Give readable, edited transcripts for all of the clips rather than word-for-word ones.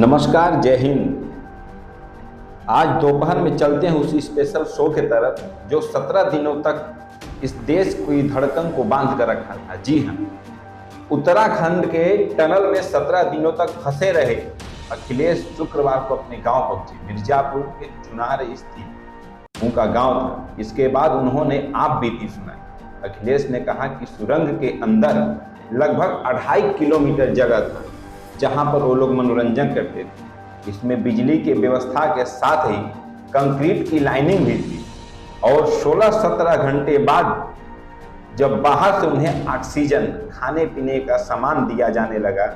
नमस्कार, जय हिंद। आज दोपहर में चलते हैं उस स्पेशल शो के तरफ जो 17 दिनों तक इस देश की धड़कन को बांध कर रखा था। जी हाँ, उत्तराखंड के टनल में 17 दिनों तक फंसे रहे अखिलेश शुक्रवार को अपने गांव पहुंचे। मिर्जापुर के चुनार स्थित उनका गांव था। इसके बाद उन्होंने आप बीती सुनाई। अखिलेश ने कहा कि सुरंग के अंदर लगभग 2.5 किलोमीटर जगह था जहां पर वो लोग मनोरंजन करते थे। इसमें बिजली की व्यवस्था के साथ ही कंक्रीट की लाइनिंग भी थी और 16-17 घंटे बाद जब बाहर से उन्हें ऑक्सीजन, खाने पीने का सामान दिया जाने लगा,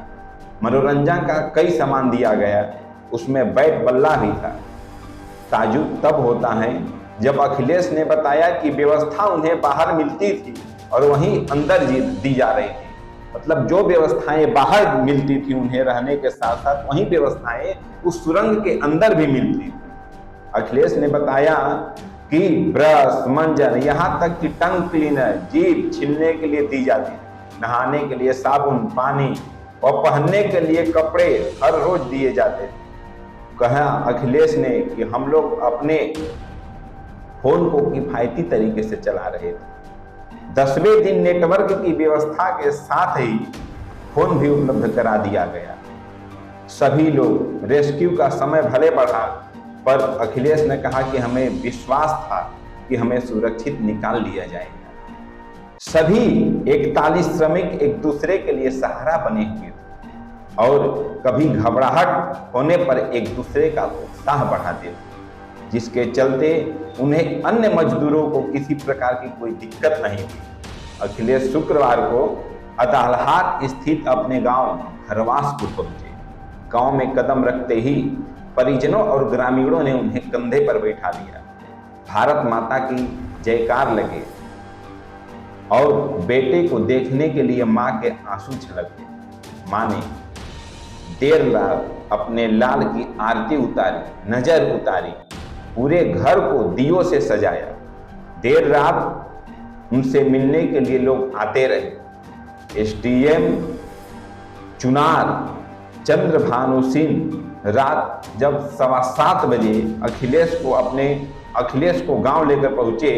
मनोरंजन का कई सामान दिया गया, उसमें बैट बल्ला भी था। ताजुब तब होता है जब अखिलेश ने बताया कि व्यवस्था उन्हें बाहर मिलती थी और वहीं अंदर दी जा रही थी। मतलब जो व्यवस्थाएं बाहर मिलती थी उन्हें रहने के साथ साथ वही व्यवस्थाएं उस सुरंग के अंदर भी मिलती थी। अखिलेश ने बताया कि ब्रश, मंजन, यहाँ तक कि टंग क्लीनर, जीभ छीलने के लिए दी जाती थी, नहाने के लिए साबुन, पानी और पहनने के लिए कपड़े हर रोज दिए जाते थे। कहा अखिलेश ने कि हम लोग अपने फोन को किफायती तरीके से चला रहे थे। 10वें दिन नेटवर्क की व्यवस्था के साथ ही फोन भी उपलब्ध करा दिया गया। सभी लोग, रेस्क्यू का समय भले बढ़ा पर अखिलेश ने कहा कि हमें विश्वास था कि हमें सुरक्षित निकाल लिया जाएगा। सभी 41 श्रमिक एक दूसरे के लिए सहारा बने हुए थे और कभी घबराहट होने पर एक दूसरे का उत्साह बढ़ाते थे, जिसके चलते उन्हें अन्य मजदूरों को किसी प्रकार की कोई दिक्कत नहीं हुई। अखिलेश शुक्रवार को अदालहाट स्थित अपने गांव खरवासपुर पहुंचे। गांव में कदम रखते ही परिजनों और ग्रामीणों ने उन्हें कंधे पर बैठा लिया। भारत माता की जयकार लगे और बेटे को देखने के लिए मां के आंसू छलके। मां ने देर रात अपने लाल की आरती उतारी, नजर उतारी, पूरे घर को दियों से सजाया। देर रात उनसे मिलने के लिए लोग आते रहे। एसडीएम चुनार चंद्रभानु सिंह रात जब 7:15 बजे अखिलेश को गांव लेकर पहुंचे,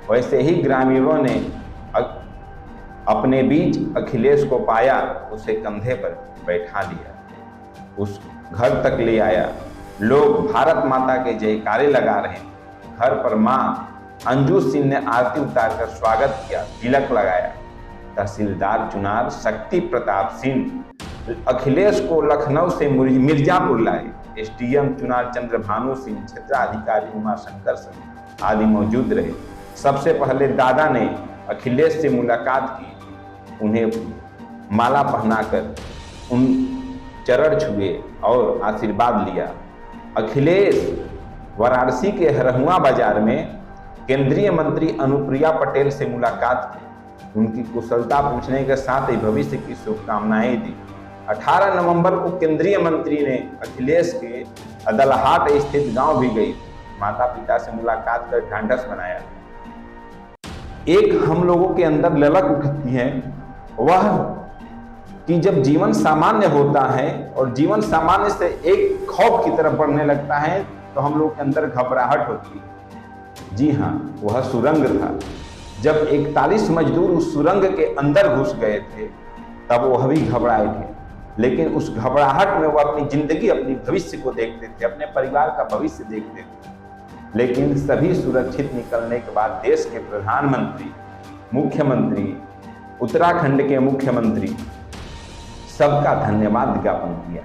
वैसे ही ग्रामीणों ने अपने बीच अखिलेश को पाया, उसे कंधे पर बैठा लिया, उस घर तक ले आया। लोग भारत माता के जयकारे लगा रहे हैं। घर पर मां अंजू सिंह ने आरती उतारकर स्वागत किया, तिलक लगाया। तहसीलदार चुनार शक्ति प्रताप सिंह अखिलेश को लखनऊ से मिर्जापुर लाए। एसडीएम चुनार चंद्रभानु सिंह, क्षेत्राधिकारी उमाशंकर सिंह आदि मौजूद रहे। सबसे पहले दादा ने अखिलेश से मुलाकात की, उन्हें माला पहनाकर उन चरण छुए और आशीर्वाद लिया। अखिलेश वाराणसी के हरहुआ बाजार में केंद्रीय मंत्री अनुप्रिया पटेल से मुलाकात की, उनकी कुशलता पूछने के साथ ही भविष्य की शुभकामनाएं दी। 18 नवंबर को केंद्रीय मंत्री ने अखिलेश के अदालहाट स्थित गांव भी गई, माता पिता से मुलाकात कर ढांढस बनाया। एक हम लोगों के अंदर ललक उठती है, वह कि जब जीवन सामान्य होता है और जीवन सामान्य से एक खौफ की तरफ बढ़ने लगता है तो हम लोग के अंदर घबराहट होती है। जी हाँ, वह सुरंग था। जब 41 मजदूर उस सुरंग के अंदर घुस गए थे तब वह भी घबराए थे, लेकिन उस घबराहट में वह अपनी जिंदगी, अपनी भविष्य को देखते थे, अपने परिवार का भविष्य देखते थे। लेकिन सभी सुरक्षित निकलने के बाद देश के प्रधानमंत्री, मुख्यमंत्री, उत्तराखंड के मुख्यमंत्री सबका धन्यवाद ज्ञापन किया।